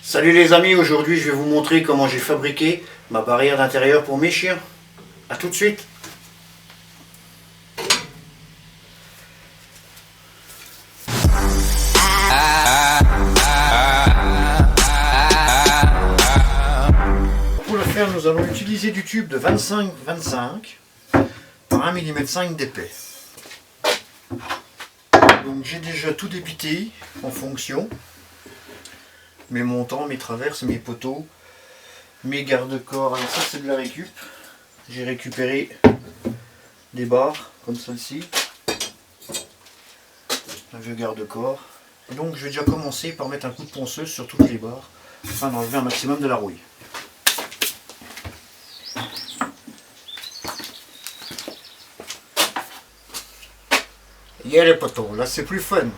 Salut les amis, aujourd'hui je vais vous montrer comment j'ai fabriqué ma barrière d'intérieur pour mes chiens. A tout de suite. Pour le faire, nous allons utiliser du tube de 25-25 par 1,5 mm d'épais. Donc j'ai déjà tout débité en fonction. Mes montants, mes traverses, mes poteaux, mes garde-corps. Alors ça c'est de la récup. J'ai récupéré des barres comme celle-ci. Un vieux garde-corps. Et donc je vais déjà commencer par mettre un coup de ponceuse sur toutes les barres afin d'enlever un maximum de la rouille. Yeah les poteaux, là c'est plus fun.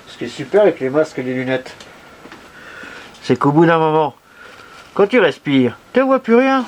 Ce qui est super avec les masques et les lunettes, c'est qu'au bout d'un moment, quand tu respires, tu ne vois plus rien.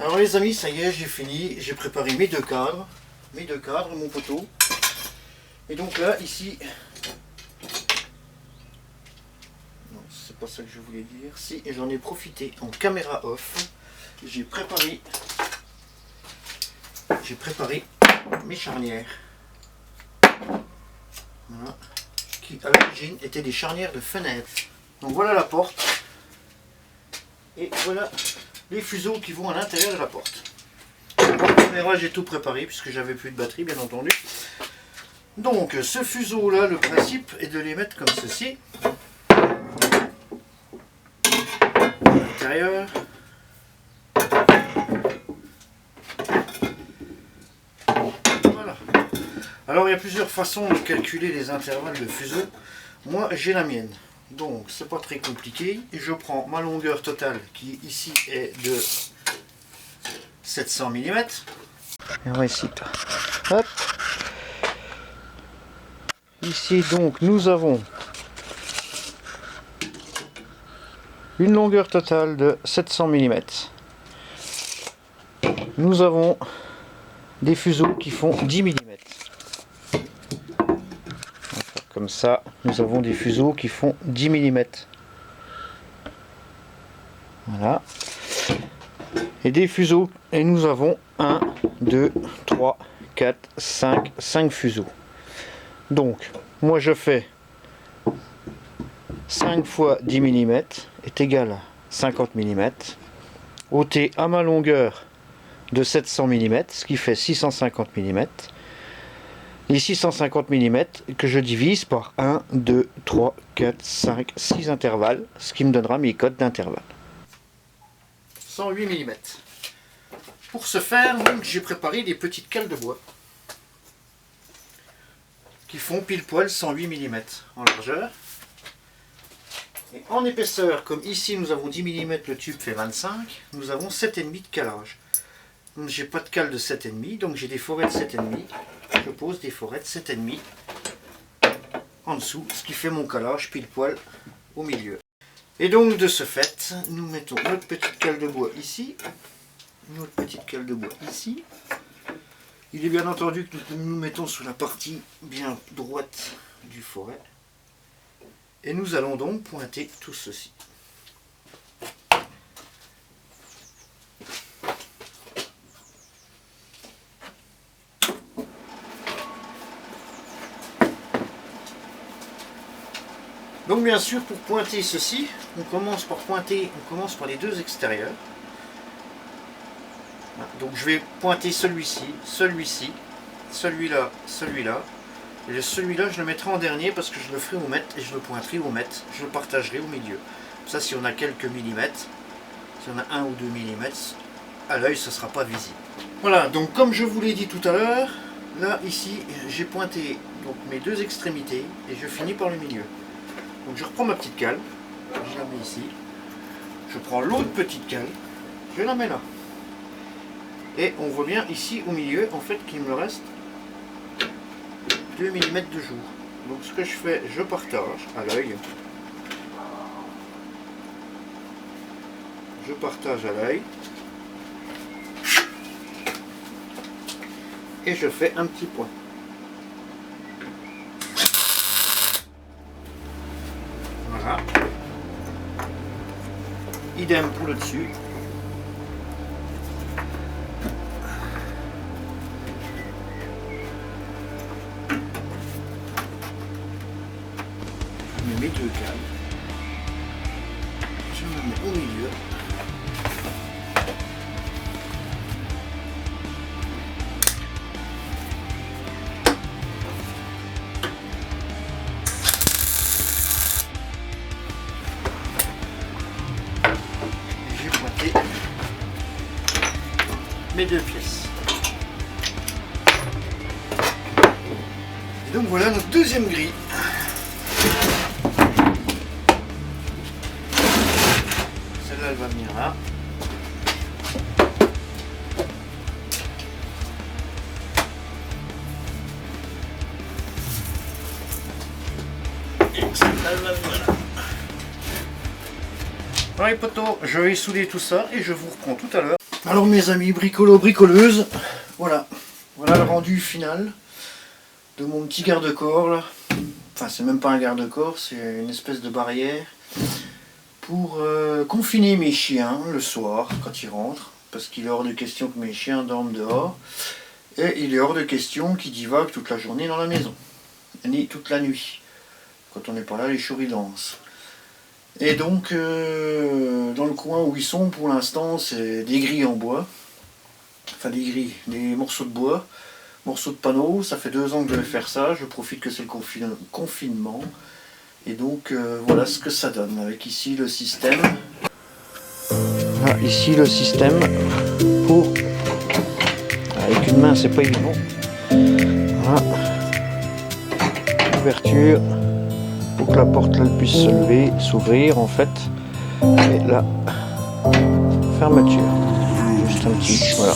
Alors les amis, ça y est, j'ai fini, j'ai préparé mes deux cadres, mon poteau. Et donc là, ici, non, c'est pas ça que je voulais dire, si j'en ai profité en caméra off, j'ai préparé mes charnières. Voilà, qui à l'origine étaient des charnières de fenêtre. Donc voilà la porte, et voilà les fuseaux qui vont à l'intérieur de la porte. Mais moi j'ai tout préparé puisque j'avais plus de batterie, bien entendu. Donc ce fuseau là, le principe est de les mettre comme ceci à l'intérieur. Voilà. Alors il y a plusieurs façons de calculer les intervalles de fuseau. Moi j'ai la mienne. Donc c'est pas très compliqué. Et je prends ma longueur totale qui ici est de 700 mm. Et on va ici. Hop. Ici donc nous avons une longueur totale de 700 mm. Nous avons des fuseaux qui font 10 mm. Comme ça, nous avons des fuseaux qui font 10 mm. Voilà. Et des fuseaux, et nous avons 1, 2, 3, 4, 5 fuseaux. Donc, moi je fais 5 fois 10 mm est égal à 50 mm. Ôté à ma longueur de 700 mm, ce qui fait 650 mm. Les 650 mm que je divise par 1, 2, 3, 4, 5, 6 intervalles, ce qui me donnera mes codes d'intervalle. 108 mm. Pour ce faire, j'ai préparé des petites cales de bois qui font pile poil 108 mm en largeur. Et en épaisseur, comme ici nous avons 10 mm, le tube fait 25, nous avons 7,5 de calage. J'ai pas de cale de 7,5, donc j'ai des forêts de 7,5. Je pose des forêts de 7,5 en dessous, ce qui fait mon calage pile poil au milieu. Et donc de ce fait, nous mettons notre petite cale de bois ici, notre petite cale de bois ici. Il est bien entendu que nous mettons sous la partie bien droite du forêt. Et nous allons donc pointer tout ceci. Donc bien sûr, pour pointer ceci, on commence par les deux extérieurs. Donc je vais pointer celui-ci, celui-ci, celui-là, celui-là. Et celui-là, je le mettrai en dernier parce que je le ferai au mètre et je le pointerai au mètre. Je le partagerai au milieu. Ça, si on a quelques millimètres, si on a 1 ou 2 millimètres, à l'œil, ce ne sera pas visible. Voilà, donc comme je vous l'ai dit tout à l'heure, là, ici, j'ai pointé donc, mes deux extrémités et je finis par le milieu. Donc je reprends ma petite cale, je la mets ici. Je prends l'autre petite cale, je la mets là. Et on voit bien ici au milieu, en fait, qu'il me reste 2 mm de jour. Donc ce que je fais, je partage à l'œil. Je partage à l'œil. Et je fais un petit point. Voilà. Idem pour le dessus. Mes deux cales. Je me mets au milieu. J'ai pointé mes deux pièces. Et donc voilà notre deuxième grille. Elle va venir là. Et celle-là, elle va venir là. Voilà les potos, je vais souder tout ça et je vous reprends tout à l'heure. Alors mes amis bricolo-bricoleuses, voilà le rendu final de mon petit garde-corps là. Enfin c'est même pas un garde-corps, c'est une espèce de barrière pour confiner mes chiens le soir quand ils rentrent, parce qu'il est hors de question que mes chiens dorment dehors, et il est hors de question qu'ils divaguent toute la journée dans la maison, ni toute la nuit. Quand on n'est pas là, les choux ils dansent. Et donc dans le coin où ils sont pour l'instant, c'est des grilles en bois, enfin des grilles, des morceaux de bois, morceaux de panneaux. Ça fait 2 ans que je vais faire ça, je profite que c'est le confinement. Et donc voilà ce que ça donne avec ici le système. Là, ici le système pour... Avec une main c'est pas évident. Voilà. Ouverture pour que la porte là, elle puisse se lever, s'ouvrir en fait. Et là, fermeture. Juste un petit, voilà.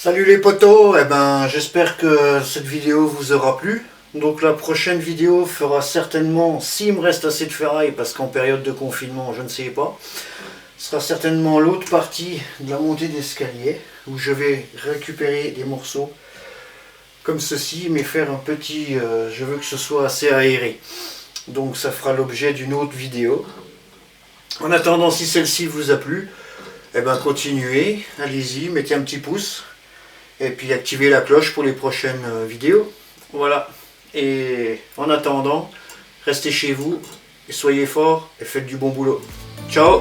Salut les potos, eh ben, j'espère que cette vidéo vous aura plu. Donc la prochaine vidéo fera certainement, s'il me reste assez de ferraille, parce qu'en période de confinement je ne sais pas, sera certainement l'autre partie de la montée d'escalier, où je vais récupérer des morceaux comme ceci, mais faire un petit, je veux que ce soit assez aéré. Donc ça fera l'objet d'une autre vidéo. En attendant, si celle-ci vous a plu, eh ben continuez, allez-y, mettez un petit pouce. Et puis activez la cloche pour les prochaines vidéos. Voilà. Et en attendant, restez chez vous, et soyez forts et faites du bon boulot. Ciao!